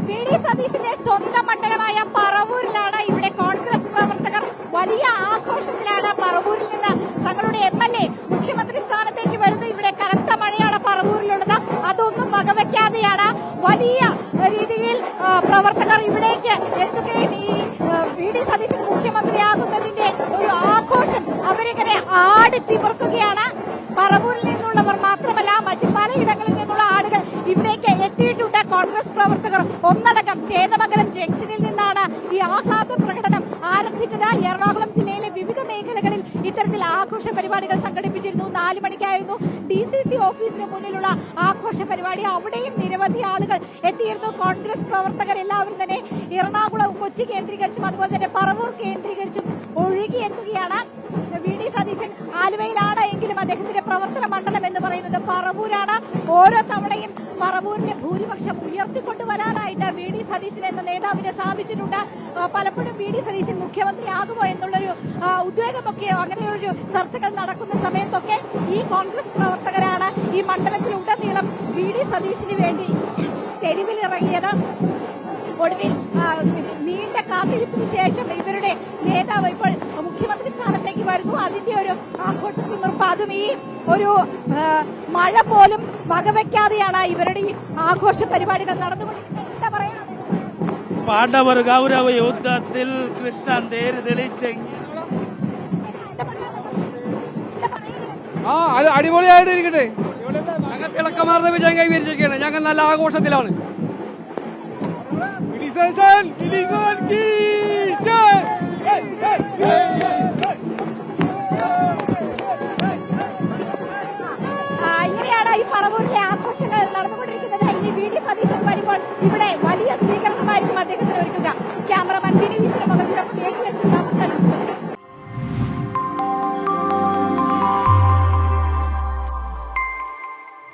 V D സതീശന്റെ സ്വന്തം മണ്ഡലമായ പറവൂരിലാണ് ഇവിടെ കോൺഗ്രസ് പ്രവർത്തകർ വലിയ ആഘോഷത്തിലാണ്. പറവൂരിൽ നിന്ന് തങ്ങളുടെ MLA മുഖ്യമന്ത്രി സ്ഥാനത്തേക്ക് വരുന്നു. ഇവിടെ കനത്ത മഴയാണ് പറവൂരിലുള്ളത്. അതൊന്നും വകവയ്ക്കാതെയാണ് വലിയ രീതിയിൽ പ്രവർത്തകർ ഇവിടേക്ക് എത്തുകയും ഈ വി ഡി സതീശൻ മുഖ്യമന്ത്രിയാകുന്നതിന്റെ ഒരു ആഘോഷം അവരിങ്ങനെ ആടിത്തിമിർക്കുകയാണ്. പറവൂരിൽ നിന്നുള്ളവർ മാത്രമല്ല, മറ്റു പലയിടങ്ങളിൽ നിന്നുള്ള ആളുകൾ ഇവിടേക്ക് എത്തിയിട്ടുണ്ട്. കോൺഗ്രസ് പ്രവർത്തകർ ഒന്നടങ്കം ചേന്ദമംഗലം ജംഗ്ഷനിൽ നിന്നാണ് ഈ ആഹ്ലാദ പ്രകടനം ആരംഭിച്ചത്. എറണാകുളം ജില്ലയിലെ വിവിധ മേഖലകളിൽ ഇത്തരത്തിൽ ആഘോഷ പരിപാടികൾ സംഘടിപ്പിച്ചിരുന്നു. 4 മണിക്കായിരുന്നു DCC ഓഫീസിന് മുന്നിലുള്ള ആഘോഷ പരിപാടി. അവിടെയും നിരവധി ആളുകൾ എത്തിയിരുന്നു. കോൺഗ്രസ് പ്രവർത്തകർ എല്ലാവരും തന്നെ എറണാകുളം, കൊച്ചി കേന്ദ്രീകരിച്ചും അതുപോലെ തന്നെ പറവൂർ കേന്ദ്രീകരിച്ചും ഒഴുകിയെത്തുകയാണ്. വി ഡി സതീശൻ ആലുവയിലാണ് എങ്കിലും അദ്ദേഹത്തിന്റെ പ്രവർത്തന മണ്ഡലം എന്ന് പറയുന്നത് പറവൂരാണ്. ഓരോ തവണയും പറവൂരിന്റെ ഭൂരിപക്ഷം ഉയർത്തിക്കൊണ്ടുവരാനായിട്ട് വി ഡി സതീശൻ എന്ന നേതാവിന് സാധിച്ചിട്ടുണ്ട്. പലപ്പോഴും വി ഡി സതീശൻ മുഖ്യമന്ത്രിയാകുമോ എന്നുള്ളൊരു ഉദ്വേഗമൊക്കെ, അങ്ങനെയൊരു ചർച്ചകൾ നടക്കുന്ന സമയത്തൊക്കെ ഈ കോൺഗ്രസ് പ്രവർത്തകരാണ് ഈ മണ്ഡലത്തിലുടനീളം വി ഡി സതീശന് വേണ്ടി തെരുവിലിറങ്ങിയത്. ഒടുവിൽ നീണ്ട കാത്തിരിപ്പിന് ശേഷം ഇവരുടെ നേതാവ് ഇപ്പോൾ മുഖ്യമന്ത്രി സ്ഥാനത്തേക്ക് വരുന്നു. അതിന്റെ ഒരു ആഘോഷത്തിമിർപ്പ്, അതും ഈ ഒരു മഴ പോലും വകവയ്ക്കാതെയാണ് ഇവരുടെ ഈ ആഘോഷ പരിപാടികൾ നടന്നുകൊണ്ടിരിക്കുന്നത്. എന്താ പറയാ, പാണ്ഡവർ കൗരവ യുദ്ധത്തിൽ കൃഷ്ണൻ തേര് തെളിച്ചെങ്കിൽ അടിപൊളിയായിട്ടിരിക്കട്ടെ. ഞങ്ങൾ തിളക്കമാർന്ന വിജയം കൈവരിച്ചിരിക്കുകയാണ്. ഞങ്ങൾ നല്ല ആഘോഷത്തിലാണ്. ഇങ്ങനെയാണ് ഈ പറവൂരിലെ ആഘോഷങ്ങൾ നടന്നുകൊണ്ടിരിക്കുന്നത്. ഇനി വി ഡി സതീശൻ വരുമ്പോൾ ഇവിടെ വലിയ സ്വീകരണമായിരിക്കും അദ്ദേഹത്തിന് ഒരുക്കുക. ക്യാമറമാൻ